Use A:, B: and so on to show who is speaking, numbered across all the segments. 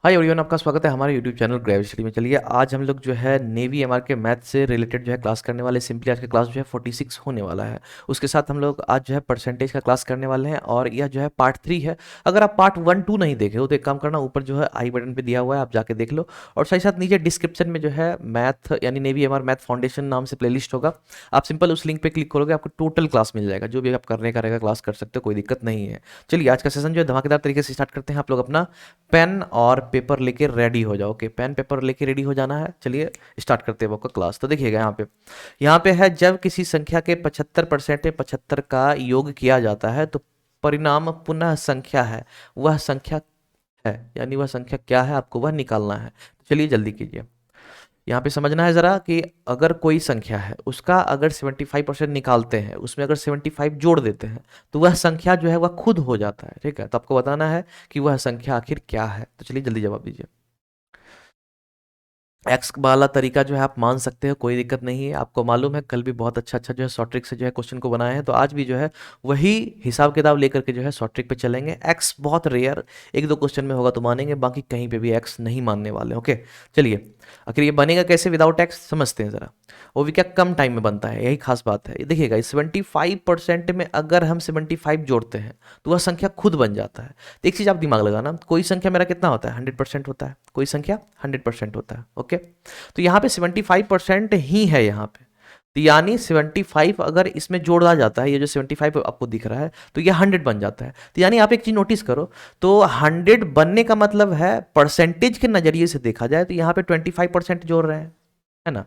A: Hi everyone, आपका स्वागत है हमारे यूट्यूब चैनल ग्रेविटी स्टडी में। चलिए आज हम लोग जो है नेवी एमआर के मैथ से रिलेटेड जो है क्लास करने वाले। सिंपली आज का क्लास जो है 46 होने वाला है। उसके साथ हम लोग आज जो है परसेंटेज का क्लास करने वाले हैं और यह जो है पार्ट 3 है। अगर आप पार्ट 1 2 नहीं देखे हो तो एक काम करना, ऊपर जो है आई बटन पे दिया हुआ है, आप जाके देख लो। और साथ ही साथ नीचे डिस्क्रिप्शन में जो है मैथ यानी नेवी एमआर मैथ फाउंडेशन नाम से प्लेलिस्ट होगा। आप सिंपल उस लिंक पे क्लिक करोगे, आपको टोटल क्लास मिल जाएगा। जो भी आप करने का रहेगा क्लास कर सकते हो, कोई दिक्कत नहीं है। चलिए आज का सेशन जो है धमाकेदार तरीके से स्टार्ट करते हैं। आप लोग अपना पेन और पेपर लेके रेडी हो जाओ। ओके, पेन पेपर लेके रेडी हो जाना है। चलिए स्टार्ट करते हैं आपका क्लास। तो देखिएगा यहाँ पे है, जब किसी संख्या के 75% में 75 का योग किया जाता है तो परिणाम पुनः संख्या है। वह संख्या है, यानी वह संख्या क्या है, आपको वह निकालना है। चलिए जल्दी कीजिए। यहाँ पे समझना है ज़रा कि अगर कोई संख्या है, उसका अगर 75% निकालते हैं, उसमें अगर 75 जोड़ देते हैं तो वह संख्या जो है वह खुद हो जाता है। ठीक है, तो आपको बताना है कि वह संख्या आखिर क्या है। तो चलिए जल्दी जवाब दीजिए। एक्स वाला तरीका जो है आप मान सकते हो, कोई दिक्कत नहीं है। आपको मालूम है कल भी बहुत अच्छा अच्छा जो है शॉर्ट ट्रिक से जो है क्वेश्चन को बनाए हैं, तो आज भी जो है वही हिसाब किताब लेकर के जो है शॉर्ट ट्रिक पे चलेंगे। एक्स बहुत रेयर एक दो क्वेश्चन में होगा तो मानेंगे, बाकी कहीं पे भी एक्स नहीं मानने वाले। ओके चलिए, आखिर ये बनेगा कैसे विदाउट एक्स, समझते हैं ज़रा। वो भी क्या, कम टाइम में बनता है, यही खास बात है। ये देखिएगा, 75% में अगर हम 75 जोड़ते हैं तो वह संख्या खुद बन जाता है। तो एक चीज़ आप दिमाग लगाना, कोई संख्या मेरा कितना होता है, 100% होता है। कोई संख्या 100% होता है। ओके, तो यहाँ पे 75% ही है यहाँ पे। तो यानी 75 अगर इसमें जोड़ा जाता है, ये जो 75 आपको दिख रहा है, तो ये 100 बन जाता है। तो यानी आप एक चीज नोटिस करो, तो 100 बनने का मतलब है, परसेंटेज के नजरिए से देखा जाए तो यहाँ पे 25% जोड़ रहे हैं, है ना।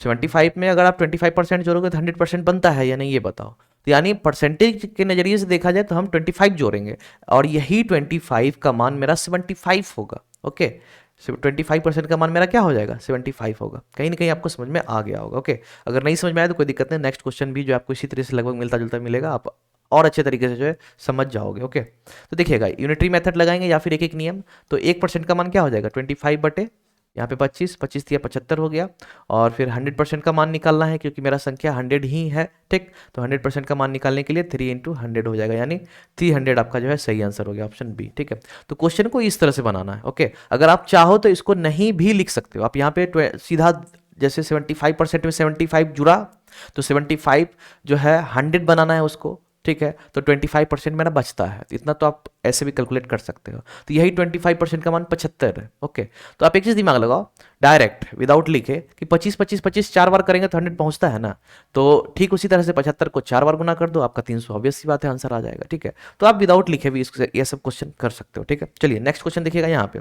A: 75 में अगर आप 25% जोड़ोगे तो 100% बनता है या नहीं, ये बताओ। तो यानी परसेंटेज के नजरिए से देखा जाए तो हम 25 जोड़ेंगे, और यही 25 का मान मेरा 75 होगा। ओके, 25% का मान मेरा क्या हो जाएगा, 75 होगा। कहीं ना कहीं आपको समझ में आ गया होगा। ओके, अगर नहीं समझ में आया तो कोई दिक्कत नहीं, नेक्स्ट क्वेश्चन भी जो आपको इसी तरह से लगभग मिलता जुलता मिलेगा, आप और अच्छे तरीके से जो है समझ जाओगे। ओके, तो देखिएगा, यूनिटरी मेथड लगाएंगे या फिर एक एक नियम। तो 1% का मान क्या हो जाएगा, 25 बटे यहाँ पे 25, 25 दिया 75 हो गया। और फिर 100% का मान निकालना है, क्योंकि मेरा संख्या 100 ही है। ठीक, तो 100% का मान निकालने के लिए 3 इंटू 100 हो जाएगा, यानी 300 आपका जो है सही आंसर हो गया, ऑप्शन बी। ठीक है, तो क्वेश्चन को इस तरह से बनाना है। ओके, अगर आप चाहो तो इसको नहीं भी लिख सकते हो आप। यहाँ पे सीधा जैसे 75% में 75 जुड़ा, तो 75 जो है 100 बनाना है उसको। ठीक है, तो 25% मेरा बचता है, तो इतना तो आप ऐसे भी कैलकुलेट कर सकते हो। तो यही 25% का मान 75 है। ओके, तो आप एक चीज दिमाग लगाओ, डायरेक्ट विदाउट लिखे कि 25 25 25 4 बार करेंगे तो 100 पहुंचता है ना। तो ठीक उसी तरह से 75 को 4 बार गुना कर दो, आपका 300, ऑब्वियस सी बात है आंसर आ जाएगा। ठीक है, तो आप विदाउट लिखे भी ये सब क्वेश्चन कर सकते हो। ठीक है, चलिए नेक्स्ट क्वेश्चन देखिएगा। यहाँ पे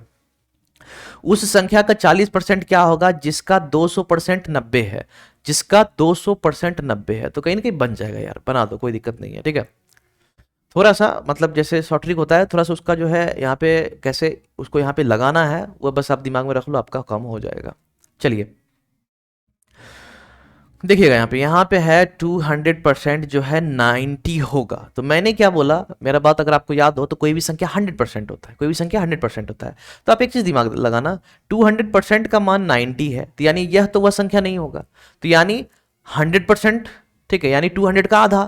A: उस संख्या का 40% क्या होगा जिसका 200% 90 है। जिसका 200% 90 है, तो कहीं ना कहीं बन जाएगा यार, बना दो, कोई दिक्कत नहीं है। ठीक है, थोड़ा सा मतलब जैसे शॉर्ट ट्रिक होता है, थोड़ा सा उसका जो है यहाँ पे कैसे उसको यहाँ पे लगाना है, वो बस आप दिमाग में रख लो, आपका काम हो जाएगा। चलिए देखिएगा, यहाँ पे है 200% जो है 90 होगा। तो मैंने क्या बोला, मेरा बात अगर आपको याद हो, तो कोई भी संख्या 100% होता है, कोई भी संख्या 100% होता है। तो आप एक चीज दिमाग लगाना, 200% का मान 90 है, तो यानी यह तो वह संख्या नहीं होगा। तो यानी 100%, ठीक है, यानी 200 का आधा,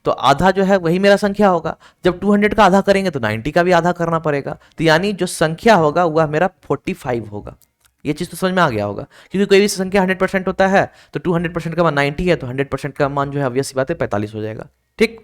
A: तो आधा जो है वही मेरा संख्या होगा। जब 200 का आधा करेंगे तो 90 का भी आधा करना पड़ेगा, तो यानी जो संख्या होगा वह मेरा 45 होगा। ये चीज तो समझ में आ गया होगा, क्योंकि कोई भी संख्या 100% होता है, तो 200% का मान 90 है, तो 100% का मान जो है ऑब्वियस सी बात है 45 हो जाएगा। ठीक,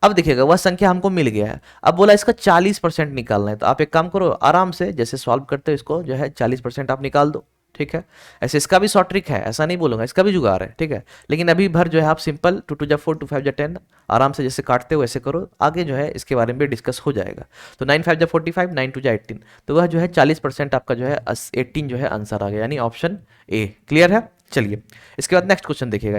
A: अब देखिएगा वह संख्या हमको मिल गया है। अब बोला इसका 40% निकालना है, तो आप एक काम करो, आराम से जैसे सॉल्व करते हो इसको जो है 40% आप निकाल दो। ठीक है, ऐसे इसका भी शॉर्ट ट्रिक है, ऐसा नहीं बोलूंगा, इसका भी जुगाड़ है। ठीक है, लेकिन अभी भर जो है आप सिंपल 2 टू जा 4, 2 5 जा 10, आराम से जैसे काटते हो वैसे करो, आगे जो है इसके बारे में डिस्कस हो जाएगा। तो 9 5 जा 45, 9 2 जा 18, तो वह जो है 40% आपका जो है 18 जो है आंसर आ गया, यानी ऑप्शन ए। क्लियर है, चलिए इसके बाद नेक्स्ट क्वेश्चन देखिएगा।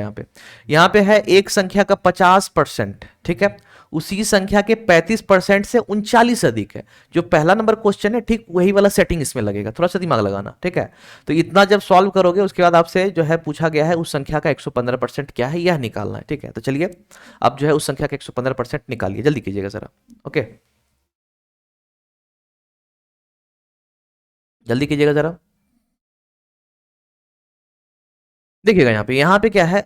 A: यहाँ पे है एक संख्या का 50%, ठीक है, उसी संख्या के 35% से 39 अधिक है। जो पहला नंबर क्वेश्चन है, ठीक वही वाला सेटिंग इसमें लगेगा, थोड़ा सा दिमाग लगाना। ठीक है, तो इतना जब सॉल्व करोगे उसके बाद आपसे जो है पूछा गया है उस संख्या का 115% क्या है, यह निकालना है। ठीक है, तो चलिए अब जो है उस संख्या का 115% निकालिए, जल्दी कीजिएगा जरा। ओके, जल्दी कीजिएगा जरा। देखिएगा यहाँ पे क्या है,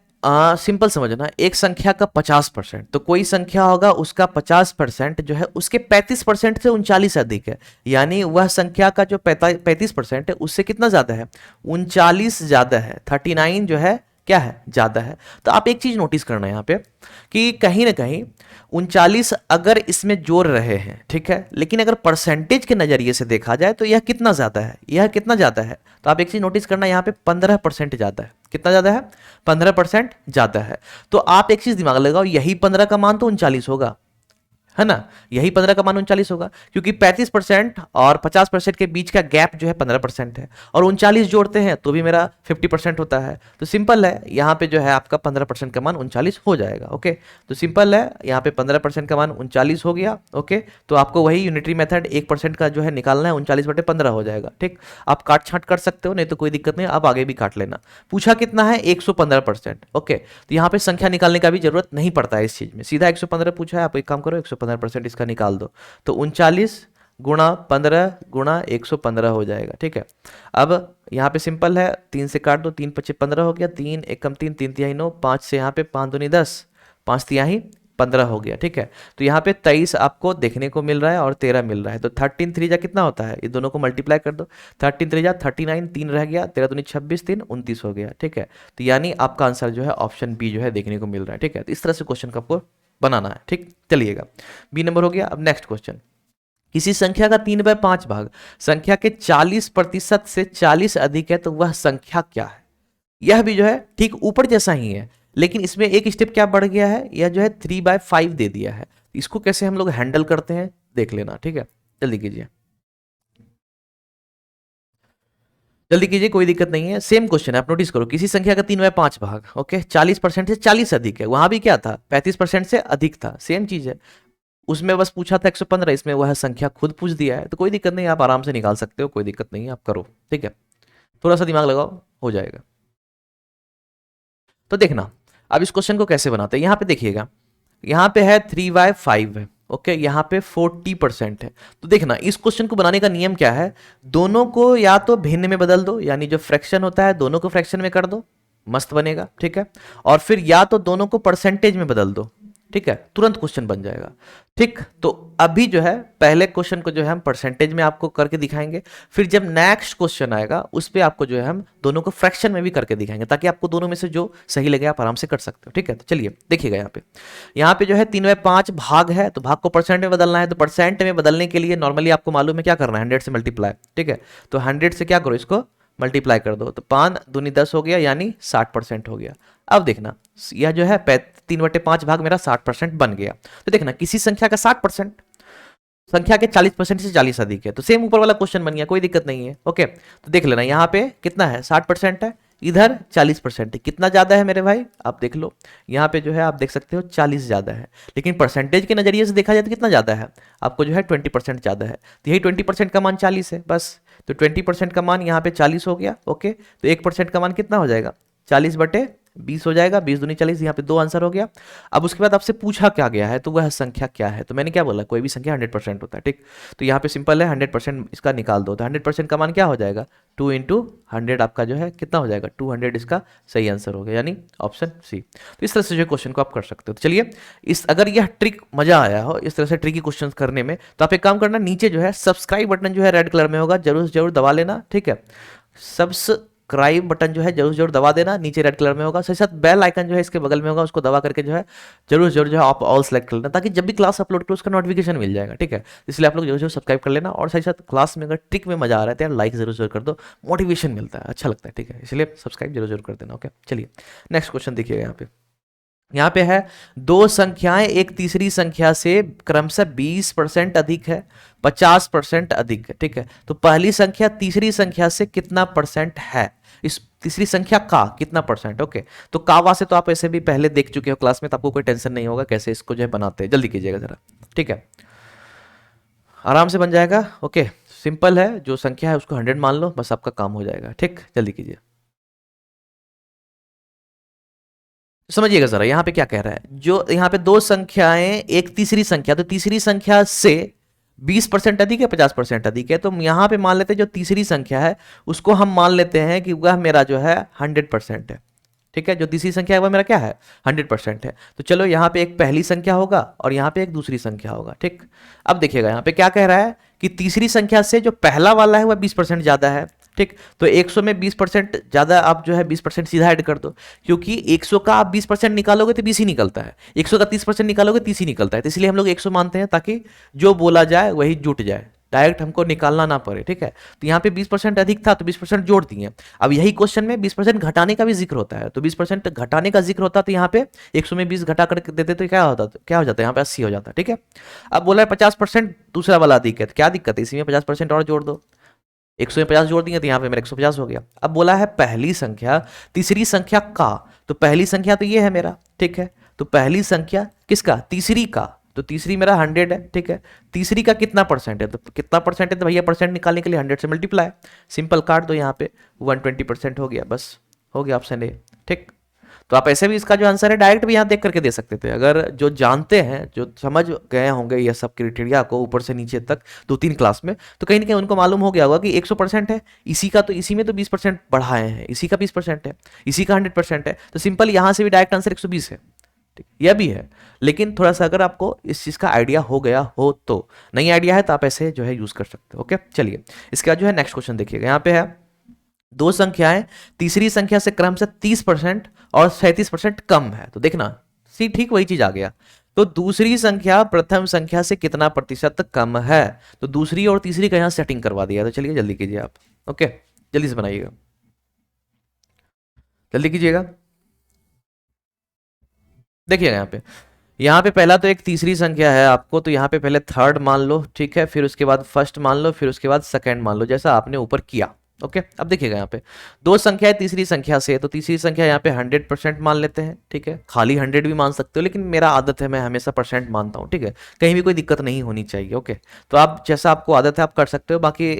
A: सिंपल समझना, एक संख्या का 50%, तो कोई संख्या होगा उसका 50% जो है उसके 35% से 39 अधिक है, यानी वह संख्या का जो 35% है उससे कितना ज्यादा है, 39 ज्यादा है, 39 जो है क्या है, ज्यादा है। तो आप एक चीज नोटिस करना यहाँ पे कि कहीं ना कहीं 39 अगर इसमें जोड़ रहे हैं, ठीक है, लेकिन अगर परसेंटेज के नजरिए से देखा जाए तो यह कितना ज्यादा है, यह कितना ज्यादा है, तो आप एक चीज नोटिस करना, यहाँ पे 15% ज्यादा है। कितना ज्यादा है, 15% ज्यादा है। तो आप एक चीज दिमाग लगाओ, यही 15 का मान तो 39 होगा, है ना, यही 15 का मान 39 होगा, क्योंकि 35% और 50% के बीच का गैप जो है 15% है, और 39 जोड़ते हैं तो भी मेरा 50% होता है। तो सिंपल है, यहाँ पे जो है आपका 15% का मान 39 हो जाएगा। ओके, तो सिंपल है, यहाँ पे 15% का मान 39 हो गया। ओके, तो आपको वही यूनिटरी मेथड 1% का जो है निकालना है, 39/15 हो जाएगा। ठीक, आप काट छाट कर सकते हो, नहीं तो कोई दिक्कत नहीं, आप आगे भी काट लेना। पूछा कितना है, 115%। ओके, तो यहाँ पे संख्या निकालने का भी जरूरत नहीं पड़ता है इस चीज में, सीधा 115 पूछा है, आप एक काम करो 115% इसका निकाल दो, तो 39 गुणा 15 गुणा 115 हो जाएगा। ठीक है, अब यहाँ पे सिंपल है, 3 से काट दो, 3 पच्चे 15 हो गया, 3 एकम 3, 3 तिहाई 9, 5 से यहाँ पे 5 दूनी 10, 5 तिहाई 15 हो गया। ठीक है, तो यहाँ पे 23 आपको देखने को मिल रहा है और 13 मिल रहा है, तो 13 3 जा कितना होता है, ये दोनों को मल्टीप्लाई कर दो, 13 3 जा 39, 3 रह गया, 13 दूनी 26, 3 29 हो गया। ठीक है, तो यानी आपका आंसर जो है ऑप्शन बी जो है देखने को मिल रहा है। ठीक है, तो इस तरह से क्वेश्चन का आपको बनाना है। ठीक, चलिएगा, बी नंबर हो गया। अब नेक्स्ट क्वेश्चन, किसी संख्या का 3/5 भाग संख्या के 40% से 40 अधिक है तो वह संख्या क्या है। यह भी जो है ठीक ऊपर जैसा ही है, लेकिन इसमें एक स्टेप क्या बढ़ गया है, यह जो है 3/5 दे दिया है। इसको कैसे हम लोग हैंडल करते हैं देख लेना। ठीक है, जल्दी कीजिए, जल्दी कीजिए, कोई दिक्कत नहीं है। सेम क्वेश्चन है, आप नोटिस करो, किसी संख्या का 3/5 भाग, ओके, 40% से 40 अधिक है, वहां भी क्या था, 35% से अधिक था, सेम चीज है। उसमें बस पूछा था 115, इसमें वह संख्या खुद पूछ दिया है, तो कोई दिक्कत नहीं, आप आराम से निकाल सकते हो, कोई दिक्कत नहीं है, आप करो। ठीक है, थोड़ा सा दिमाग लगाओ, हो जाएगा। तो देखना, अब इस क्वेश्चन को कैसे बनाते हैं, यहाँ पे देखिएगा, यहाँ पे है 3/5 है, ओके, यहाँ पे 40% है। तो देखना, इस क्वेश्चन को बनाने का नियम क्या है, दोनों को या तो भिन्न में बदल दो, यानी जो फ्रैक्शन होता है दोनों को फ्रैक्शन में कर दो, मस्त बनेगा। ठीक है, और फिर या तो दोनों को परसेंटेज में बदल दो, ठीक है, तुरंत क्वेश्चन बन जाएगा। ठीक, तो अभी जो है पहले क्वेश्चन को जो है हम परसेंटेज में आपको करके दिखाएंगे, फिर जब नेक्स्ट क्वेश्चन आएगा उस पर आपको जो है हम दोनों को फ्रैक्शन में भी करके दिखाएंगे, ताकि आपको दोनों में से जो सही लगे आप आराम से कर सकते हो। ठीक है, तो चलिए देखिएगा, यहाँ पे जो है 3/5 भाग है, तो भाग को परसेंट में बदलना है, तो परसेंट में बदलने के लिए नॉर्मली आपको मालूम है क्या करना है, 100 से मल्टीप्लाई। ठीक है, तो 100 से क्या करो, इसको मल्टीप्लाई कर दो, तो 5 दूनी 10 हो गया, यानी 60% हो गया। अब देखना, यह जो है 3/5 भाग मेरा 60% बन गया। तो देखना, किसी संख्या का 60% संख्या के 40% से 40 अधिक है, तो सेम ऊपर वाला क्वेश्चन बन गया, कोई दिक्कत नहीं है। ओके, तो देख लेना, यहाँ पे कितना है, 60% है, इधर 40% है, कितना ज्यादा है मेरे भाई, आप देख लो, यहाँ पे जो है आप देख सकते हो 40 ज्यादा है, लेकिन परसेंटेज के नजरिए से देखा जाए तो कितना ज्यादा है, आपको जो है 20% ज्यादा है, तो यही 20% का मान 40 है बस, तो 20% का मान यहाँ पे 40 हो गया। ओके, तो 1% का मान कितना हो जाएगा, 40/20 हो जाएगा, 20 दूनी 40, यहाँ पे 2 आंसर हो गया। अब उसके बाद आपसे पूछा क्या गया है, तो वह संख्या क्या है, तो मैंने क्या बोला, कोई भी संख्या 100% होता है। ठीक, तो यहाँ पे सिंपल है, 100% इसका निकाल दो, तो 100% का मान क्या हो जाएगा, 2 × 100 आपका जो है कितना हो जाएगा, 200 इसका सही आंसर हो गया, यानी ऑप्शन सी। तो इस तरह से जो क्वेश्चन को आप कर सकते हो। तो चलिए, इस अगर यह ट्रिक मजा आया हो इस तरह से ट्रिकी क्वेश्चन करने में, तो आप एक काम करना, नीचे जो है सब्सक्राइब बटन जो है रेड कलर में होगा, जरूर से जरूर दबा लेना। ठीक है, सब्सक्राइब बटन जो है जरूर जरूर दबा देना, नीचे रेड कलर में होगा, साथ साथ बेल आइकन जो है इसके बगल में होगा, उसको दबा करके जो है जरूर जरूर जो है आप ऑल सेलेक्ट कर लेना, ताकि जब भी क्लास अपलोड करो उसका नोटिफिकेशन मिल जाएगा। ठीक है, इसलिए आप लोग जरूर जरूर सब्सक्राइब कर लेना, और साथ साथ क्लास में अगर ट्रिक में मजा आ रहा है तो यार लाइक जरूर जरूर कर दो, मोटिवेशन मिलता है, अच्छा लगता है। ठीक है, इसलिए सब्सक्राइब जरूर जरूर कर देना। ओके, चलिए नेक्स्ट क्वेश्चन देखिएगा, यहाँ पे है, दो संख्याएं एक तीसरी संख्या से क्रमशः 20% अधिक है, 50% अधिक है। ठीक है, तो पहली संख्या तीसरी संख्या से कितना परसेंट है, इस तीसरी संख्या का कितना परसेंट। ओके, तो कावा से तो आप ऐसे भी पहले देख चुके हो क्लास में, तो आपको कोई टेंशन नहीं होगा कैसे इसको जो है बनाते हैं, जल्दी कीजिएगा जरा। ठीक है, आराम से बन जाएगा। ओके, सिंपल है, जो संख्या है उसको 100 मान लो, बस आपका काम हो जाएगा। ठीक, जल्दी कीजिए, समझिएगा जरा, यहाँ पे क्या कह रहा है, जो यहाँ पे दो संख्याएं एक तीसरी संख्या, तो तीसरी संख्या से 20% अधिक है, 50% अधिक है, तो यहाँ पे मान लेते हैं जो तीसरी संख्या है उसको हम मान लेते हैं कि वह मेरा जो है 100% है। ठीक है, जो तीसरी संख्या है वो मेरा क्या है, 100% है। तो चलो यहाँ पे एक पहली संख्या होगा और यहाँ पे एक दूसरी संख्या होगा। ठीक, अब देखिएगा यहाँ पे क्या कह रहा है कि तीसरी संख्या से जो पहला वाला है वह 20% ज़्यादा है। ठीक, तो 100 में 20% ज़्यादा आप जो है 20% सीधा ऐड कर दो, क्योंकि 100 का आप 20% निकालोगे तो 20 ही निकलता है, 100 का 30% निकालोगे 30 ही निकलता है। तो इसलिए हम लोग 100 मानते हैं ताकि जो बोला जाए वही जुट जाए, डायरेक्ट हमको निकालना ना पड़े। ठीक है, तो यहाँ पे 20% अधिक था तो 20% जोड़ दिए। अब यही क्वेश्चन में 20% घटाने का भी जिक्र होता है, तो 20% घटाने का जिक्र होता तो यहाँ पे 100 में 20 घटा कर देते तो क्या होता, क्या हो जाता है, यहाँ पे 80 हो जाता। ठीक है, अब बोला है 50% दूसरा वाला अधिक है, तो क्या दिक्कत है, इसी में 50% और जोड़ दो। 100 में 50 जोड़ दिए तो यहाँ पे मेरा 150 हो गया। अब बोला है पहली संख्या तीसरी संख्या का, तो पहली संख्या तो ये है मेरा। ठीक है, तो पहली संख्या किसका, तीसरी का, तो तीसरी मेरा 100 है। ठीक है, तीसरी का कितना परसेंट है, तो कितना परसेंट है, तो भैया परसेंट निकालने के लिए 100 से मल्टीप्लाई, सिंपल काट दो यहाँ पे, 120% हो गया, बस हो गया ऑप्शन ए। ठीक, तो आप ऐसे भी इसका जो आंसर है डायरेक्ट भी यहाँ देख करके दे सकते थे, अगर जो जानते हैं, जो समझ गए होंगे ये सब क्राइटेरिया को ऊपर से नीचे तक 2-3 क्लास में, तो कहीं ना कहीं उनको मालूम हो गया होगा कि 100% है, इसी का तो इसी में तो 20% बढ़ाए हैं, इसी का 20% है, इसी का 100% है, तो सिंपल यहाँ से भी डायरेक्ट आंसर 120 है। ठीक, यह भी है, लेकिन थोड़ा सा अगर आपको इस चीज़ का आइडिया हो गया हो, तो नहीं आइडिया है तो आप ऐसे जो है यूज़ कर सकते हो। ओके, चलिए इसका जो है नेक्स्ट क्वेश्चन देखिएगा, यहाँ पे है दो संख्याएं तीसरी संख्या से क्रम से 30% और 37% कम है, तो देखना सी ठीक वही चीज आ गया। तो दूसरी संख्या प्रथम संख्या से कितना प्रतिशत कम है, तो दूसरी और तीसरी का यहां सेटिंग करवा दिया। तो चलिए जल्दी कीजिए आप, ओके जल्दी से बनाइएगा, जल्दी कीजिएगा। देखिएगा यहाँ पे पहला तो एक तीसरी संख्या है आपको, तो यहाँ पे पहले थर्ड मान लो, ठीक है, फिर उसके बाद फर्स्ट मान लो, फिर उसके बाद सेकंड मान लो, जैसा आपने ऊपर किया। ओके, अब देखिएगा यहाँ पे दो संख्या है तीसरी संख्या से, तो तीसरी संख्या यहाँ पे 100% मान लेते हैं। ठीक है, खाली 100 भी मान सकते हो, लेकिन मेरा आदत है मैं हमेशा परसेंट मानता हूँ। ठीक है, कहीं भी कोई दिक्कत नहीं होनी चाहिए। ओके, तो आप जैसा आपको आदत है आप कर सकते हो, बाकी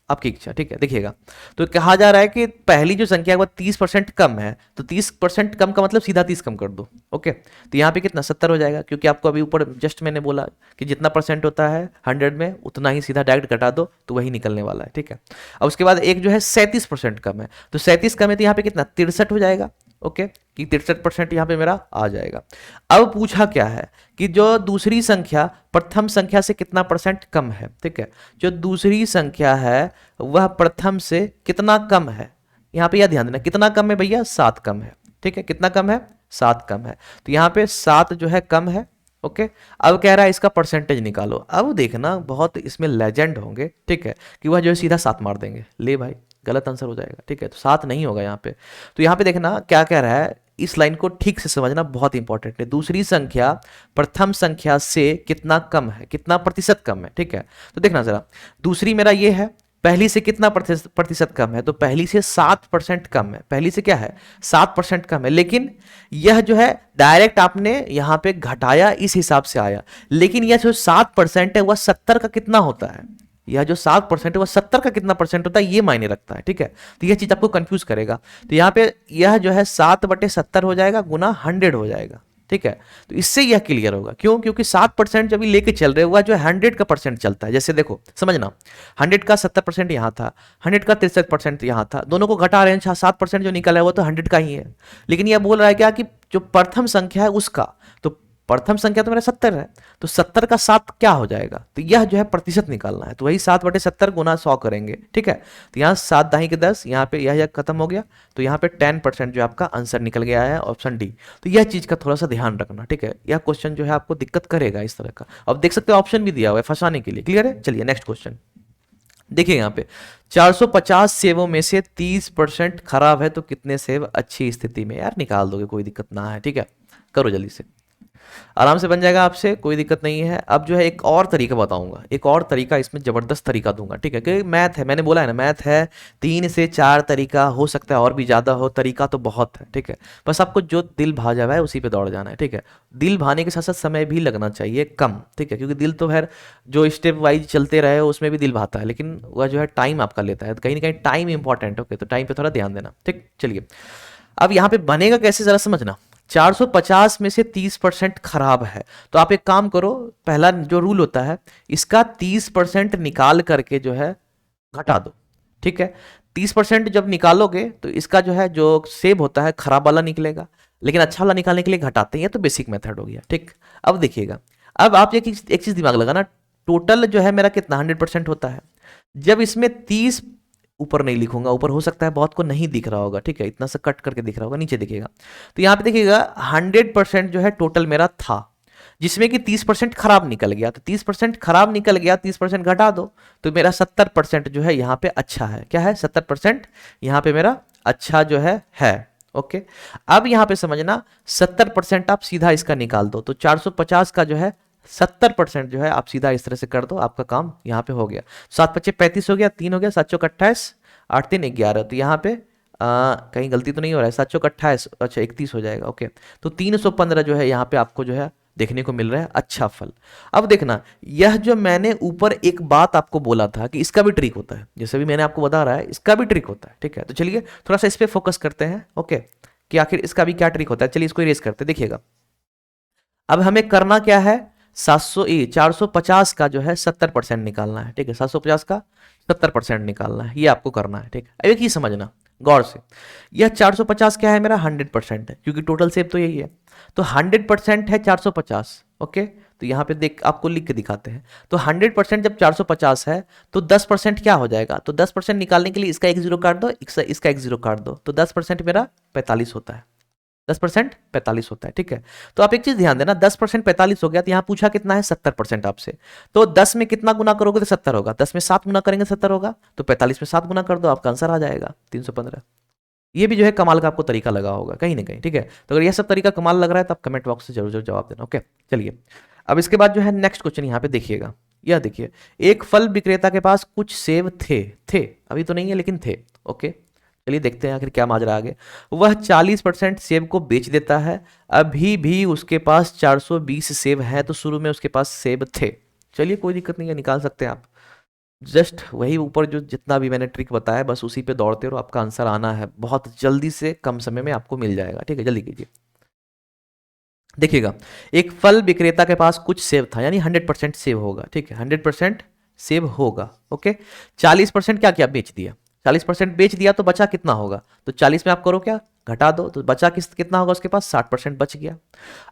A: आपकी इच्छा। ठीक है, देखिएगा तो कहा जा रहा है कि पहली जो संख्या है वो 30% कम है, तो 30% कम का मतलब सीधा 30 कम कर दो। ओके, तो यहाँ पे कितना 70 हो जाएगा, क्योंकि आपको अभी ऊपर जस्ट मैंने बोला कि जितना परसेंट होता है 100 में उतना ही सीधा डायरेक्ट घटा दो तो वही निकलने वाला है। ठीक है, अब उसके बाद एक जो है 37% कम है, तो 37 कम है तो यहाँ पे कितना 63 हो जाएगा। ओके, कि 63% यहाँ पे मेरा आ जाएगा। अब पूछा क्या है कि जो दूसरी संख्या प्रथम संख्या से कितना परसेंट कम है। ठीक है, जो दूसरी संख्या है वह प्रथम से कितना कम है, यहाँ पे यह ध्यान देना कितना कम है भैया, 7 कम है। ठीक है, कितना कम है, 7 कम है, तो यहाँ पे 7 जो है कम है। ओके, अब कह रहा है इसका परसेंटेज निकालो। अब देखना बहुत इसमें लेजेंड होंगे, ठीक है, कि वह जो है सीधा 7 मार देंगे, ले भाई गलत आंसर हो जाएगा। ठीक है, तो 7 नहीं होगा यहाँ पे। तो यहाँ पे देखना क्या कह रहा है, इस लाइन को ठीक से समझना बहुत इंपॉर्टेंट है। दूसरी संख्या प्रथम संख्या से कितना कम है, कितना प्रतिशत कम है। ठीक है, तो देखना जरा, दूसरी मेरा ये है, पहली से कितना प्रतिशत कम है, तो पहली से 7% कम है, पहली से क्या है 7% कम है, लेकिन यह जो है डायरेक्ट आपने यहां पे घटाया इस हिसाब से आया, लेकिन यह जो 7% है वह 70 का कितना होता है, यह जो 7% है वह 70 का कितना परसेंट होता है ये मायने रखता है। ठीक है, तो यह चीज आपको कंफ्यूज करेगा, तो यहाँ पे यह जो है 7/70 हो जाएगा गुना 100 हो जाएगा। ठीक है, तो इससे यह क्लियर होगा, क्यों, क्योंकि 7% जब लेके चल रहे हुआ जो 100 का परसेंट चलता है। जैसे देखो समझना, 100 का 70% यहाँ था, 100 का 63% यहाँ था, दोनों को घटा रहे हैं, 7% जो निकला है वो तो 100 का ही है, लेकिन यह बोल रहा है क्या कि जो प्रथम संख्या है उसका, तो प्रथम संख्या तो मेरा 70 है, तो 70 का 7 क्या हो जाएगा, तो यह जो है प्रतिशत निकालना है, तो वही 7/70 गुना 100 करेंगे। ठीक है, तो यहाँ 7 दाही के 10, यहाँ पे यह खत्म हो गया, तो यहाँ पे 10% जो आपका आंसर निकल गया है, ऑप्शन डी। तो यह चीज का थोड़ा सा ध्यान रखना। ठीक है, यह क्वेश्चन जो है आपको दिक्कत करेगा इस तरह का। अब देख सकते हो ऑप्शन भी दिया हुआ है फंसाने के लिए, क्लियर है। चलिए नेक्स्ट क्वेश्चन देखिए, यहाँ पे 450 सेबों में से 30% खराब है, तो कितने सेब अच्छी स्थिति में, यार निकाल दोगे कोई दिक्कत ना है। ठीक है, करो जल्दी से, आराम से बन जाएगा आपसे, कोई दिक्कत नहीं है। अब जो है एक और तरीका बताऊंगा, एक और तरीका, इसमें जबरदस्त तरीका दूंगा। ठीक है, क्योंकि मैथ है, मैंने बोला है ना मैथ है, 3 से 4 तरीका हो सकता है और भी ज्यादा हो, तरीका तो बहुत है। ठीक है, बस आपको जो दिल भा जावा है उसी पे दौड़ जाना है। ठीक है, दिल भाने के साथ साथ समय भी लगना चाहिए कम। ठीक है, क्योंकि दिल तो है जो स्टेप वाइज चलते रहे उसमें भी दिल भाता है, लेकिन वह जो है टाइम आपका लेता है, तो कहीं ना कहीं टाइम इंपॉर्टेंट। ओके, तो टाइम पे थोड़ा ध्यान देना। ठीक, चलिए अब यहाँ पे बनेगा कैसे जरा समझना। 450 में से 30% खराब है, तो आप एक काम करो, पहला जो रूल होता है इसका 30% निकाल करके जो है घटा दो। ठीक है, 30% जब निकालोगे तो इसका जो है जो सेव होता है खराब वाला निकलेगा, लेकिन अच्छा वाला निकालने के लिए घटाते हैं। ये तो बेसिक मेथड हो गया, ठीक। अब देखिएगा, अब आप एक चीज दिमाग लगाना, टोटल जो है मेरा कितना 100% होता है। जब इसमें 30, ऊपर नहीं लिखूंगा, ऊपर हो सकता है बहुत को नहीं दिख रहा होगा, ठीक है, इतना सा कट करके दिख रहा होगा, नीचे दिखेगा। तो यहाँ पे देखिएगा 100% जो है टोटल मेरा था, जिसमें कि 30% खराब निकल गया। तो 30% खराब निकल गया, 30% घटा दो तो मेरा 70% जो है यहाँ पे अच्छा है। क्या है? 70% यहाँ पे मेरा अच्छा जो है। ओके, अब यहाँ पे समझना 70% आप सीधा इसका निकाल दो, तो 450 का जो है 70% जो है आप सीधा इस तरह से कर दो, आपका काम यहाँ पे हो गया। 7×5 = 35 हो गया, 3 हो गया, 7×4 = 28, 8×3 = 11। तो यहाँ पे कहीं गलती तो नहीं हो रहा है, 7×4 = 28, अच्छा 31 हो जाएगा। ओके, तो 315 जो है यहाँ पे आपको जो है देखने को मिल रहा है अच्छा फल। अब देखना, यह जो मैंने ऊपर एक बात आपको बोला था कि इसका भी ट्रिक होता है, जैसे भी मैंने आपको बता रहा है इसका भी ट्रिक होता है, ठीक है। तो चलिए थोड़ा सा इस पे फोकस करते हैं, ओके, कि आखिर इसका भी क्या ट्रिक होता है। चलिए इसको इरेज करते हैं, देखिएगा अब हमें करना क्या है, 450 का जो है 70% निकालना है, ठीक है। 750 का 70% निकालना है, ये आपको करना है, ठीक। अब एक ही समझना गौर से, यह 450 क्या है मेरा 100% है, क्योंकि टोटल सेव तो यही है। तो 100% है 450, ओके। तो यहाँ पे देख आपको लिख के दिखाते हैं। तो 100% जब 450 है तो 10% क्या हो जाएगा, तो 10% निकालने के लिए इसका एक जीरो काट दो, इसका एक जीरो काट दो, तो 10% मेरा 45 होता है। 10% 45 होता है, ठीक है। तो आप एक चीज ध्यान देना, 10% 45 हो गया, तो यहां पूछा कितना है 70% आपसे। तो 10 में कितना गुना करोगे तो 70 होगा, 10 में 7 गुना करेंगे 70 होगा, तो 45 में 7 गुना कर दो, आपका आंसर आ जाएगा 315। ये भी जो है कमाल का आपको तरीका लगा होगा कहीं ना कहीं, ठीक है। तो अगर यह सब तरीका कमाल लग रहा है तो आप कमेंट बॉक्स से जरूर जरूर जवाब देना, ओके। चलिए अब इसके बाद जो है नेक्स्ट क्वेश्चन यहाँ पे देखिएगा, यह देखिए, एक फल विक्रेता के पास कुछ सेब थे, अभी तो नहीं है लेकिन थे, ओके। चलिए देखते हैं आखिर क्या माजरा आगे। वह 40% सेब को बेच देता है, अभी भी उसके पास 420 सेब हैं, तो शुरू में उसके पास सेब थे। चलिए कोई दिक्कत नहीं है, निकाल सकते हैं आप, जस्ट वही ऊपर जो जितना भी मैंने ट्रिक बताया बस उसी पे दौड़ते रहो, आपका आंसर आना है बहुत जल्दी से, कम समय में आपको मिल जाएगा, ठीक है। जल्दी कीजिए, देखिएगा, एक फल विक्रेता के पास कुछ सेब था, यानी 100% सेब होगा, ठीक है, 100% सेब होगा, ओके। 40% क्या क्या बेच दिया, 40% बेच दिया तो बचा कितना होगा, तो 40 में आप करो क्या, घटा दो, तो बचा कितना होगा उसके पास, 60% बच गया।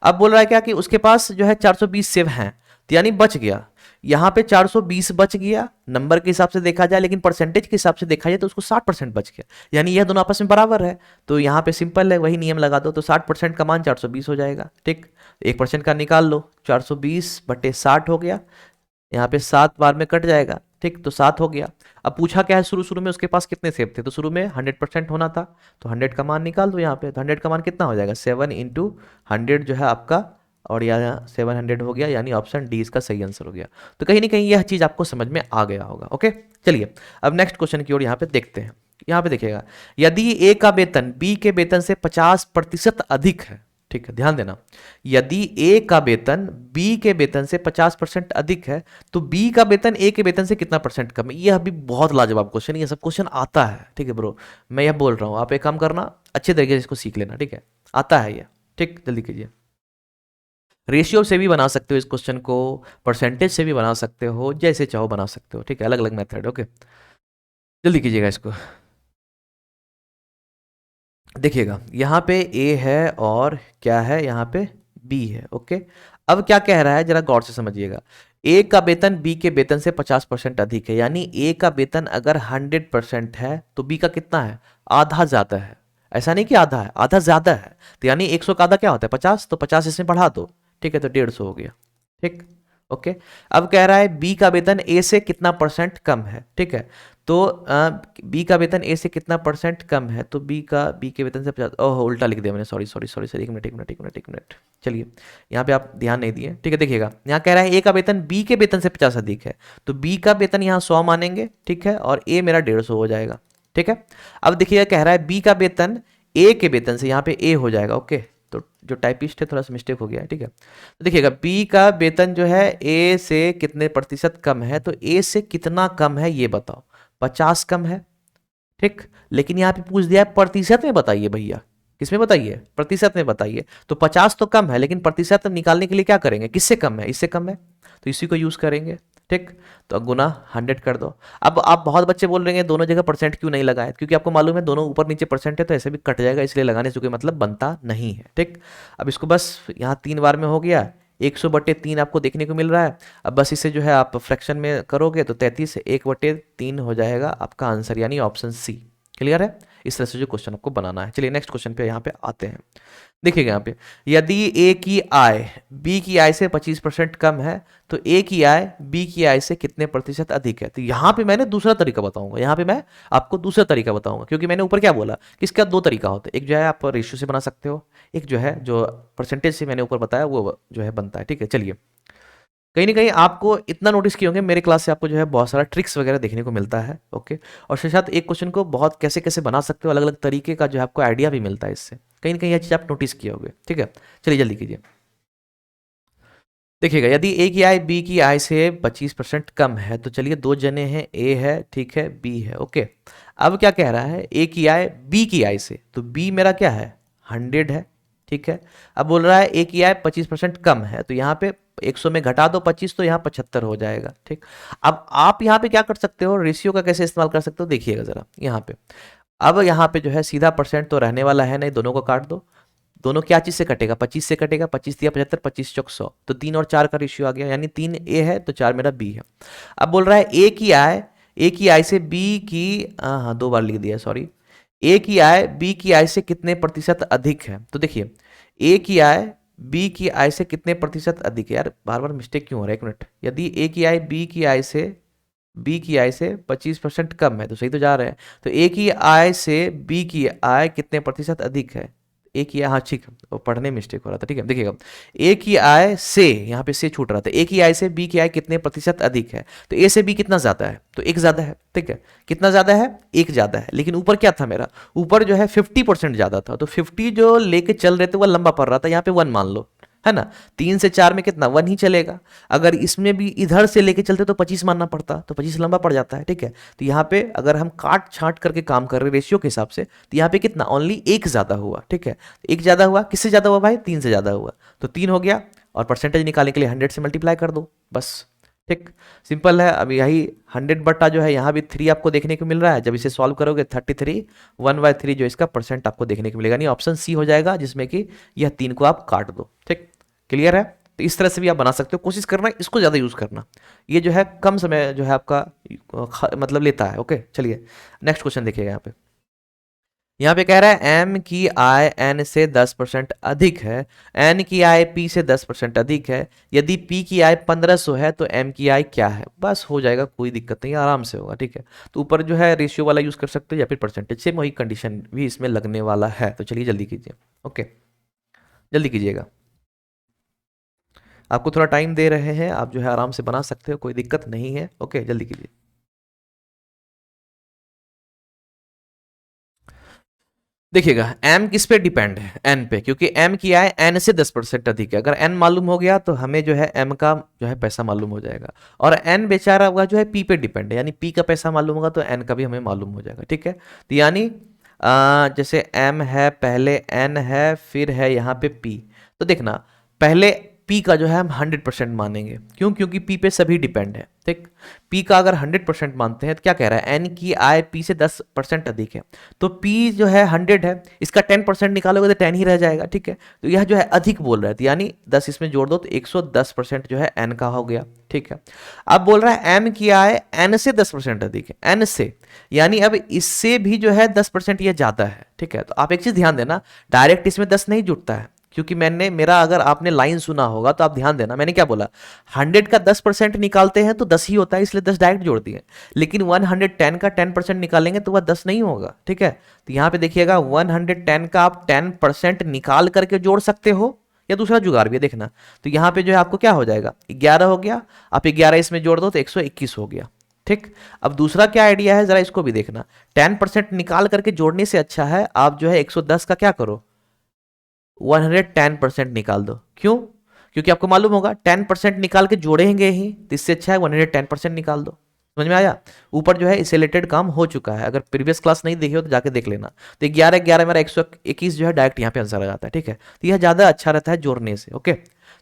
A: अब बोल रहा है क्या कि उसके पास जो है 420 सेब हैं, तो यानी बच गया, यहाँ पे 420 बच गया नंबर के हिसाब से देखा जाए, लेकिन परसेंटेज के हिसाब से देखा जाए तो उसको 60% बच गया, यानी यह दोनों आपस में बराबर है। तो यहाँ पे सिंपल है, वही नियम लगा दो, तो 60% का मान 420 हो जाएगा, ठीक। 1% का निकाल लो, 420/60 हो गया, यहाँ पे 7 बार में कट जाएगा, ठीक, तो 7 हो गया। अब पूछा क्या है, शुरू शुरू में उसके पास कितने सेब थे, तो शुरू में 100% होना था, तो 100 का मान निकाल दो यहाँ पे, तो 100 का मान कितना हो जाएगा, 7 × 100 जो है आपका, और यहाँ 700 हो गया, यानी ऑप्शन डी इसका सही आंसर हो गया। तो कहीं ना कहीं यह चीज आपको समझ में आ गया होगा, ओके। चलिए अब नेक्स्ट क्वेश्चन की ओर यहाँ पे देखते हैं। यहाँ पे देखिएगा, यदि ए का वेतन बी के वेतन से 50% अधिक है, ठीक है, ध्यान देना, यदि ए का वेतन बी के वेतन से 50% अधिक है, तो बी का वेतन ए के वेतन से कितना परसेंट कम है। यह भी बहुत लाजवाब क्वेश्चन, ये सब क्वेश्चन आता है, ठीक है ब्रो, मैं यह बोल रहा हूँ, आप एक काम करना, अच्छे तरीके से इसको सीख लेना, ठीक है, आता है यह, ठीक, जल्दी कीजिए। रेशियो से भी बना सकते हो इस क्वेश्चन को, परसेंटेज से भी बना सकते हो, जैसे चाहो बना सकते हो, ठीक है, अलग अलग मेथड, ओके। जल्दी कीजिएगा इसको, देखिएगा यहाँ पे ए है और क्या है, यहाँ पे बी है, ओके। अब क्या कह रहा है जरा गौर से समझिएगा, ए का वेतन बी के वेतन से 50% अधिक है, यानी ए का वेतन अगर 100% है तो बी का कितना है, आधा ज्यादा है। ऐसा नहीं कि आधा है, आधा ज्यादा है, तो यानी 100 का आधा क्या होता है 50, तो 50 इसमें बढ़ा दो, ठीक है, तो 150 हो गया, ठीक, ओके। अब कह रहा है बी का वेतन ए से कितना परसेंट कम है, ठीक है। तो बी का वेतन ए से कितना परसेंट कम है, तो बी के वेतन से 50, ओह उल्टा लिख दिया मैंने, सॉरी सॉरी सॉरी सॉरी, एक मिनट। चलिए यहाँ पे आप ध्यान नहीं दिए, ठीक है। देखिएगा यहाँ कह रहा है ए का वेतन बी के वेतन से 50 अधिक है, तो बी का वेतन यहाँ 100 मानेंगे, ठीक है, और ए मेरा 150 हो जाएगा, ठीक है। अब देखिएगा कह रहा है बी का वेतन ए के वेतन से, यहाँ पे ए हो जाएगा, ओके, तो जो टाइपिस्ट है थोड़ा सा मिस्टेक हो गया है, ठीक है। तो देखिएगा बी का वेतन जो है ए से कितने प्रतिशत कम है, तो ए से कितना कम है ये बताओ, 50 कम है, ठीक। लेकिन यहाँ पे पूछ दिया है प्रतिशत में बताइए भैया, किसमें बताइए, प्रतिशत में बताइए। तो 50 तो कम है, लेकिन प्रतिशत निकालने के लिए क्या करेंगे, किससे कम है, इससे कम है, तो इसी को यूज करेंगे, ठीक, तो गुना 100 कर दो। अब आप बहुत बच्चे बोल रहे हैं दोनों जगह परसेंट क्यों नहीं लगाए, क्योंकि आपको मालूम है दोनों ऊपर नीचे परसेंट है तो ऐसे भी कट जाएगा, इसलिए लगाने से कोई मतलब बनता नहीं है। ठीक, अब इसको बस यहाँ 3 बार में हो गया, 100/3 आपको देखने को मिल रहा है। अब बस इसे जो है आप फ्रैक्शन में करोगे तो 33 1/3 हो जाएगा आपका आंसर, यानी ऑप्शन सी। क्लियर है? इस तरह से जो क्वेश्चन आपको बनाना है। चलिए नेक्स्ट क्वेश्चन पे यहाँ पे आते हैं। देखिएगा यहाँ पे, यदि ए की आय बी की आय से 25% कम है तो ए की आय बी की आय से कितने प्रतिशत अधिक है। तो यहाँ पे मैंने दूसरा तरीका बताऊंगा, यहाँ पे मैं आपको दूसरा तरीका बताऊंगा, क्योंकि मैंने ऊपर क्या बोला कि इसका 2 तरीका होता है। एक जो है आप रेशियो से बना सकते हो, एक जो है जो परसेंटेज से मैंने ऊपर बताया वो जो है बनता है। ठीक है, चलिए कहीं ना कहीं आपको इतना नोटिस किए होंगे मेरे क्लास से आपको जो है बहुत सारा ट्रिक्स वगैरह देखने को मिलता है। ओके, और साथ साथ एक क्वेश्चन को बहुत कैसे कैसे बना सकते हो, अलग अलग तरीके का जो है आपको आइडिया भी मिलता है इससे। कहीं ना कहीं यह चीज़ आप नोटिस किए होंगे। ठीक है, चलिए जल्दी कीजिए। देखिएगा, यदि ए की आय बी की आय से 25% कम है तो चलिए 2 जने हैं, ए है, ठीक है, बी है। ओके, अब क्या कह रहा है, ए की आय बी की आय से, तो बी मेरा क्या है 100 है। ठीक है, अब बोल रहा है ए की आय 25% कम है, तो यहाँ पे 100 में घटा दो 25 तो यहाँ 75 हो जाएगा। ठीक, अब आप यहाँ पे क्या कर सकते हो, रेशियो का कैसे इस्तेमाल कर सकते हो देखिएगा जरा यहाँ पे। अब यहाँ पे जो है सीधा परसेंट तो रहने वाला है नहीं, दोनों को काट दो। दोनों क्या चीज से कटेगा, 25 से कटेगा, 25 दिया 75, 25 चौक 100, तो 3 और 4 का रेशियो आ गया, यानी 3 ए है तो 4 मेरा बी है। अब बोल रहा है ए की आय से बी की, हाँ 2 बार लिख दिया सॉरी, ए की आय बी की आय से कितने प्रतिशत अधिक है। तो देखिए ए की आय बी की आय से कितने प्रतिशत अधिक है, यार बार बार मिस्टेक क्यों हो रहा है, एक मिनट। यदि ए की आय बी की आय से 25% कम है, तो सही तो जा रहे हैं, तो ए की आय से बी की आय कितने प्रतिशत अधिक है। ए की आय, हाँ ठीक है, वो पढ़ने में मिस्टेक हो रहा था। ठीक है, देखिएगा ए की आय से, यहाँ पे से छूट रहा था, ए की आय से बी की आय कितने प्रतिशत अधिक है, तो ए से बी कितना ज्यादा है, तो 1 ज्यादा है। ठीक है, कितना ज्यादा है, 1 ज्यादा है, लेकिन ऊपर क्या था मेरा, ऊपर जो है 50% ज्यादा था, तो 50 जो लेके चल रहे थे वो लंबा पड़ रहा था, यहाँ पे 1 मान लो, है ना। 3 से 4 में कितना 1 ही चलेगा, अगर इसमें भी इधर से लेके चलते तो 25 मानना पड़ता, तो 25 लंबा पड़ जाता है। ठीक है, तो यहाँ पे अगर हम काट छांट करके काम कर रहे रेशियो के हिसाब से, तो यहाँ पे कितना ओनली 1 ज्यादा हुआ। ठीक है, 1 ज्यादा हुआ, किससे ज्यादा हुआ भाई, 3 से ज्यादा हुआ, तो 3 हो गया, और परसेंटेज निकालने के लिए 100 से मल्टीप्लाई कर दो बस। ठीक, सिंपल है। अब यही 100 बट्टा जो है यहाँ भी 3 आपको देखने को मिल रहा है, जब इसे सॉल्व करोगे 33 1/3 जो इसका परसेंट आपको देखने को मिलेगा, नहीं ऑप्शन सी हो जाएगा, जिसमें कि यह 3 को आप काट दो। ठीक, क्लियर है? तो इस तरह से भी आप बना सकते हो, कोशिश करना इसको ज़्यादा यूज़ करना, ये जो है कम समय जो है आपका मतलब लेता है। ओके, चलिए नेक्स्ट क्वेश्चन देखिएगा यहाँ पे। यहाँ पे कह रहा है एम की आय एन से 10% अधिक है, एन की आय पी से 10% अधिक है, यदि पी की आय 1500 है तो एम की आय क्या है। बस हो जाएगा, कोई दिक्कत नहीं, आराम से होगा। ठीक है, तो ऊपर जो है रेशियो वाला यूज़ कर सकते हो या फिर परसेंटेज, सेम वही कंडीशन भी इसमें लगने वाला है। तो चलिए जल्दी कीजिए। ओके, जल्दी कीजिएगा, आपको थोड़ा टाइम दे रहे हैं, आप जो है आराम से बना सकते हो, कोई दिक्कत नहीं है। ओके, जल्दी कीजिए। देखिएगा m किस पे डिपेंड है, n पे, क्योंकि m की आय n से 10% अधिक है। अगर n मालूम हो गया तो हमें जो है m का जो है पैसा मालूम हो जाएगा, और n बेचारा हुआ जो है p पे डिपेंड है, यानी p का पैसा मालूम होगा तो n का भी हमें मालूम हो जाएगा। ठीक है, तो यानी जैसे m है, पहले n है, फिर है यहाँ पे p, तो देखना पहले p का जो है हम 100% मानेंगे, क्यों, क्योंकि p पे सभी डिपेंड है। ठीक, p का अगर 100% मानते हैं तो क्या कह रहा है, n की आय p से 10% अधिक है, तो p जो है 100 है, इसका 10% निकालोगे तो 10 ही रह जाएगा। ठीक है, तो यह जो है अधिक बोल रहा है, तो यानी 10 इसमें जोड़ दो तो 110% जो है n का हो गया। ठीक है, अब बोल रहा है m की आय n से 10% अधिक है, n से, यानी अब इससे भी जो है 10% यह ज्यादा है। ठीक है, तो आप एक चीज ध्यान देना, डायरेक्ट इसमें 10 नहीं जुटता है, क्योंकि मेरा अगर आपने लाइन सुना होगा तो आप ध्यान देना, मैंने क्या बोला, 100 का 10% निकालते हैं तो 10 ही होता है, इसलिए 10 डायरेक्ट जोड़ दिए, लेकिन 110 का 10% निकालेंगे तो वह 10 नहीं होगा। ठीक है, तो यहाँ पे देखिएगा 110 का आप 10% निकाल करके जोड़ सकते हो, या दूसरा जुगाड़ भी है, देखना, तो यहाँ पे जो है आपको क्या हो जाएगा, 11 हो गया, आप 11 इसमें जोड़ दो तो 121 हो गया। ठीक, अब दूसरा क्या आइडिया है, जरा इसको भी देखना, 10% निकाल करके जोड़ने से अच्छा है आप जो है 110 का क्या करो, 110% निकाल दो। क्यों, क्योंकि आपको मालूम होगा 10% निकाल के जोड़ेंगे ही, तो इससे अच्छा है 110% निकाल दो। समझ में आया? ऊपर जो है इससे रिलेटेड काम हो चुका है, अगर प्रीवियस क्लास नहीं देखी हो तो जाके देख लेना। तो 11 11 मेरा 121 जो है डायरेक्ट यहाँ पे आंसर आ जाता है। ठीक है, तो यह ज़्यादा अच्छा रहता है जोड़ने से। ओके,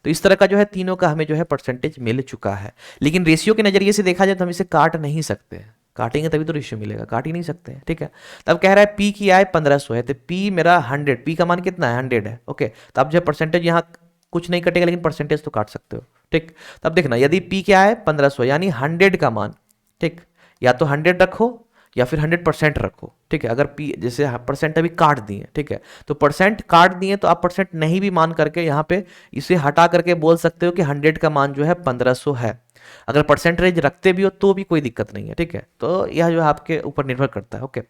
A: तो इस तरह का जो है तीनों का हमें जो है परसेंटेज मिल चुका है। लेकिन रेशियो के नजरिए से देखा जाए तो हम इसे काट नहीं सकते हैं, काटेंगे तभी तो रेशियो मिलेगा, काट ही नहीं सकते हैं, ठीक है। तब कह रहा है पी की आय 1500 है, तो पी मेरा 100, पी का मान कितना है 100 है, ओके। तो अब जो है परसेंटेज यहाँ कुछ नहीं कटेगा, लेकिन परसेंटेज तो काट सकते हो, ठीक। तब देखना यदि पी क्या है 1500 यानी 100 का मान, ठीक, या तो 100 रखो या फिर 100% रखो, ठीक है। अगर पी जैसे परसेंट अभी काट दिए, ठीक है, तो परसेंट काट दिए तो आप परसेंट नहीं भी मान करके यहाँ पे इसे हटा करके बोल सकते हो कि 100 का मान जो है 1500 है। अगर परसेंटेज रखते भी हो तो भी कोई दिक्कत नहीं है, ठीक है। तो यह जो है आपके ऊपर निर्भर करता है, ओके।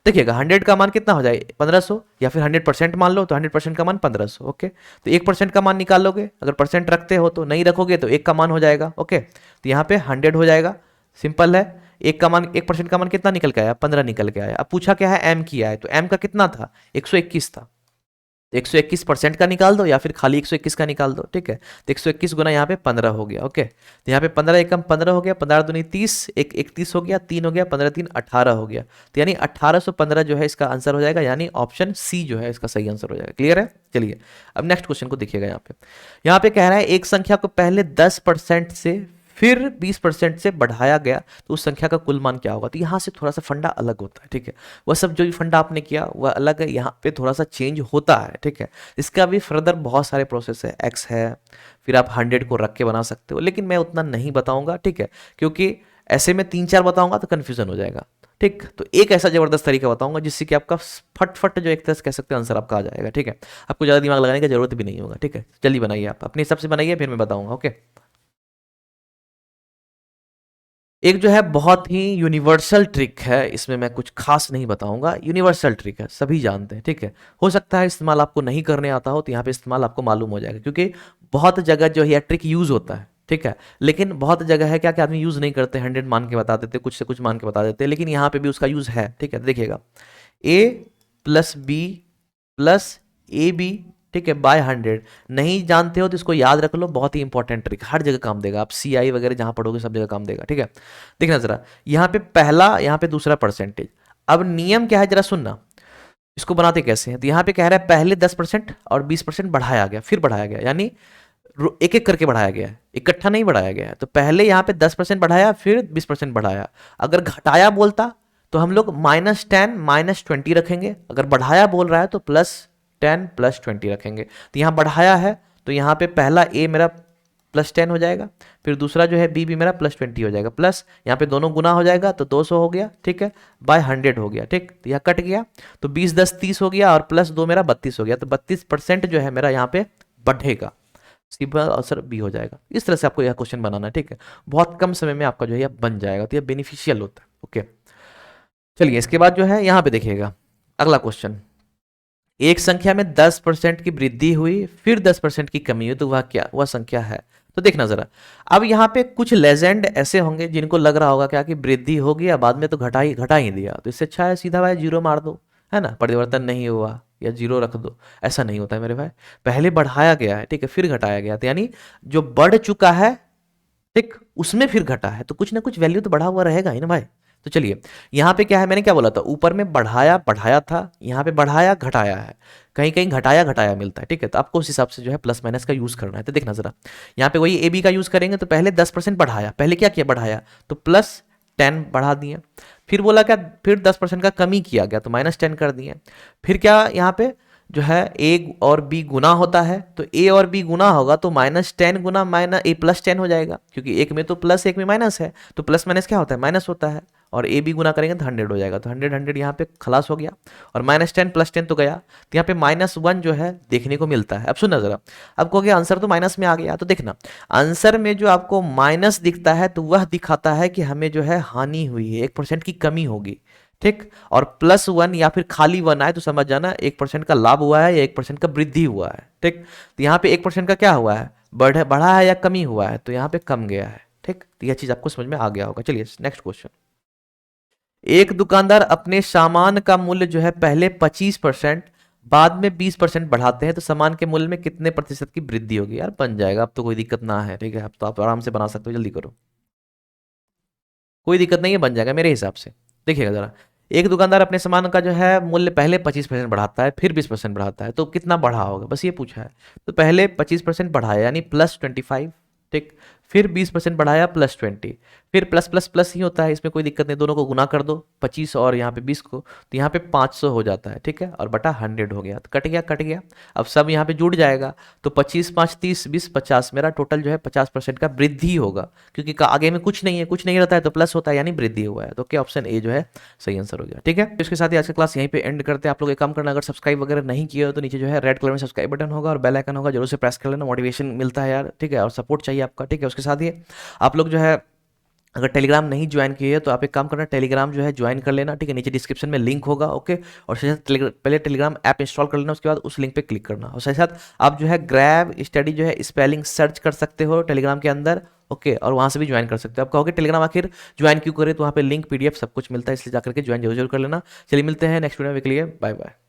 A: देखिएगा 100 का मान कितना हो जाए 1500, या फिर 100% मान लो तो 100% का मान 1500, ओके। तो 1% का मान निकाल लोगे, अगर परसेंट रखते हो तो, नहीं रखोगे तो 1 का मान हो जाएगा, ओके। तो यहाँ पे 100 हो जाएगा, सिंपल है। 1% का मान कितना निकल के आया 15 निकल के आया। अब पूछा क्या है एम किया है, तो एम का कितना था 121 था, 121% का निकाल दो या फिर खाली 121 का निकाल दो, ठीक है। तो 121 गुना यहाँ पे 15 हो गया, ओके। तो यहाँ पे 15 एकम 15 हो गया, 15 दूनी 30, एक 31 हो गया, 3 हो गया, 15 3 18 हो गया। तो यानी 1815 जो है इसका आंसर हो जाएगा, यानी ऑप्शन सी जो है इसका सही आंसर हो जाएगा। क्लियर है? चलिए अब नेक्स्ट क्वेश्चन को देखिएगा। यहाँ पे कह रहा है एक संख्या को पहले 10% से फिर 20% से बढ़ाया गया तो उस संख्या का कुल मान क्या होगा। तो यहाँ से थोड़ा सा फंडा अलग होता है, ठीक है। वह सब जो भी फंडा आपने किया वह अलग है, यहाँ पे थोड़ा सा चेंज होता है, ठीक है। इसका भी फर्दर बहुत सारे प्रोसेस है, एक्स है, फिर आप 100 को रख के बना सकते हो, लेकिन मैं उतना नहीं बताऊंगा, ठीक है, क्योंकि ऐसे में 3-4 बताऊंगा तो कन्फ्यूजन हो जाएगा, ठीक। तो एक ऐसा जबरदस्त तरीका बताऊंगा जिससे कि आपका फट फट जो एक तरह से कह सकते हैं आंसर आपका आ जाएगा, ठीक है। आपको ज़्यादा दिमाग लगाने की जरूरत भी नहीं होगा, ठीक है। चलिए बनाइए, आप अपने हिसाब से बनाइए, फिर मैं बताऊंगा, ओके। एक जो है बहुत ही यूनिवर्सल ट्रिक है, इसमें मैं कुछ खास नहीं बताऊंगा, यूनिवर्सल ट्रिक है, सभी जानते हैं, ठीक है। हो सकता है इस्तेमाल आपको नहीं करने आता हो, तो यहाँ पे इस्तेमाल आपको मालूम हो जाएगा, क्योंकि बहुत जगह जो है ट्रिक यूज होता है, ठीक है। लेकिन बहुत जगह है क्या कि आदमी यूज नहीं करते, 100 मान के बता देते, कुछ से कुछ मान के बता देते, लेकिन यहाँ पे भी उसका यूज है, ठीक है। देखिएगा A plus B plus A B, ठीक है, बाय 100। नहीं जानते हो तो इसको याद रख लो, बहुत ही इंपॉर्टेंट ट्रिक, हर जगह काम देगा, आप सी आई वगैरह जहां पढ़ोगे सब जगह काम देगा, ठीक है। देखना जरा, यहाँ पे पहला, यहाँ पे दूसरा परसेंटेज। अब नियम क्या है जरा सुनना, इसको बनाते कैसे हैं। तो यहाँ पे कह रहा है पहले 10% और 20% बढ़ाया गया, फिर बढ़ाया गया, यानी एक एक करके बढ़ाया गया है, इकट्ठा नहीं बढ़ाया गया है। तो पहले यहाँ पे 10% बढ़ाया, फिर 20% बढ़ाया। अगर घटाया बोलता तो हम लोग -10 -20 रखेंगे, अगर बढ़ाया बोल रहा है तो +10 +20 रखेंगे। तो यहाँ बढ़ाया है तो यहाँ पे पहला ए मेरा +10 हो जाएगा, फिर दूसरा जो है बी भी मेरा +20 हो जाएगा, प्लस यहाँ पे दोनों गुना हो जाएगा तो 200 हो गया, ठीक है, बाय 100 हो गया, ठीक। तो यह कट गया, तो 20 10 30 हो गया, और +2 मेरा 32 हो गया। तो 32% जो है मेरा यहाँ पे बढ़ेगा, सीधा आंसर बी हो जाएगा। इस तरह से आपको यह क्वेश्चन बनाना है, ठीक है। बहुत कम समय में आपका जो है यह बन जाएगा, तो यह बेनिफिशियल होता है, ओके। चलिए इसके बाद जो है यहाँ पे देखिएगा अगला क्वेश्चन, एक संख्या में 10% की वृद्धि हुई फिर 10% की कमी हुई, तो वह क्या, वह संख्या है। तो देखना जरा, अब यहाँ पे कुछ लेजेंड ऐसे होंगे जिनको लग रहा होगा क्या कि वृद्धि होगी या बाद में तो घटा ही दिया, तो इससे अच्छा है सीधा भाई जीरो मार दो, है ना, परिवर्तन नहीं हुआ या जीरो रख दो। ऐसा नहीं होता है मेरे भाई, पहले बढ़ाया गया है, ठीक है, फिर घटाया गया, तो यानी जो बढ़ चुका है, ठीक, उसमें फिर घटा है, तो कुछ ना कुछ वैल्यू तो बढ़ा हुआ रहेगा ही ना भाई। तो चलिए यहाँ पे क्या है, मैंने क्या बोला था, ऊपर में बढ़ाया बढ़ाया था, यहाँ पे बढ़ाया घटाया है, कहीं कहीं घटाया घटाया मिलता है, ठीक है। तो आपको उस हिसाब से जो है प्लस माइनस का यूज करना है। तो देखना जरा, यहाँ पे वही ए बी का यूज करेंगे, तो पहले 10% बढ़ाया, पहले क्या किया बढ़ाया, तो +10 बढ़ा दिए, फिर बोला क्या, फिर 10% का कमी किया गया तो -10 कर दिए। फिर क्या यहाँ पे जो है ए और बी गुना होता है, तो ए और बी गुना होगा तो -10 गुना +10 हो जाएगा, क्योंकि एक में तो प्लस एक में माइनस है, तो प्लस माइनस क्या होता है माइनस होता है, और ए बी गुना करेंगे तो 100 हो जाएगा, तो 100 100 यहाँ पे खलास हो गया, और -10 +10 तो गया, तो यहाँ पे -1 जो है देखने को मिलता है। अब सुनना जरा, अब कहोगे आंसर तो माइनस में आ गया, तो देखना आंसर में जो आपको माइनस दिखता है तो वह दिखाता है कि हमें जो है हानि हुई है, 1% की कमी होगी, ठीक। और +1 या फिर खाली 1 आए तो समझ जाना 1% का लाभ हुआ है या 1% का वृद्धि हुआ है, ठीक। तो यहाँ पे 1% का क्या हुआ है, बढ़ा है या कमी हुआ है, तो यहाँ पे कम गया है, ठीक। तो यह चीज आपको समझ में आ गया होगा। चलिए नेक्स्ट क्वेश्चन, एक दुकानदार अपने सामान का मूल्य जो है पहले 25% बाद में 20% बढ़ाते हैं तो सामान के मूल्य में कितने प्रतिशत की वृद्धि होगी। यार बन जाएगा, अब तो कोई दिक्कत ना है, ठीक है, अब तो आप आराम से बना सकते हो, जल्दी करो, कोई दिक्कत नहीं है, बन जाएगा मेरे हिसाब से। देखिएगा जरा, एक दुकानदार अपने सामान का जो है मूल्य पहले 25% बढ़ाता है, फिर 20% बढ़ाता है, तो कितना बढ़ा होगा, बस ये पूछा है। तो पहले 25% बढ़ाया यानी +25, ठीक, फिर 20% बढ़ाया +20, फिर प्लस प्लस प्लस ही होता है, इसमें कोई दिक्कत नहीं, दोनों को गुना कर दो 25 और यहाँ पे 20 को, तो यहाँ पे 500 हो जाता है, ठीक है, और बटा 100 हो गया, तो कट गया कट गया। अब सब यहाँ पे जुड़ जाएगा, तो 25 5 30 20 50, मेरा टोटल जो है 50% का वृद्धि होगा, क्योंकि आगे में कुछ नहीं है, कुछ नहीं रहता है तो प्लस होता है, यानी वृद्धि हुआ है, तो क्या ऑप्शन ए जो है सही आंसर हो गया, ठीक है। इसके साथ ही आज का क्लास यहीं पे एंड करते हैं। आप लोग एक काम करना, अगर सब्सक्राइब वगैरह नहीं किया हो तो नीचे जो है रेड कलर में सब्सक्राइब बटन होगा और बेल आइकन होगा, जरूर से प्रेस कर लेना, मोटिवेशन मिलता है यार, ठीक है, और सपोर्ट चाहिए आपका, ठीक है। उसके साथ ही आप लोग जो है अगर टेलीग्राम नहीं ज्वाइन किए तो आप एक काम करना, टेलीग्राम जो है ज्वाइन कर लेना, ठीक है, नीचे डिस्क्रिप्शन में लिंक होगा, ओके। और पहले टेलीग्राम ऐप इंस्टॉल कर लेना, उसके बाद उस लिंक पे क्लिक करना, और साथ साथ आप जो है ग्रैब स्टडी जो है स्पेलिंग सर्च कर सकते हो टेलीग्राम के अंदर, ओके, और वहाँ से भी ज्वाइन कर सकते हो। आप कहोगे टेलीग्राम आखिर ज्वाइन क्यों करें, तो वहाँ पे लिंक PDF सब कुछ मिलता है, इसलिए जाकर के ज्वाइन जरूर कर लेना। चलिए मिलते हैं नेक्स्ट वीडियो में, के लिए बाय बाय।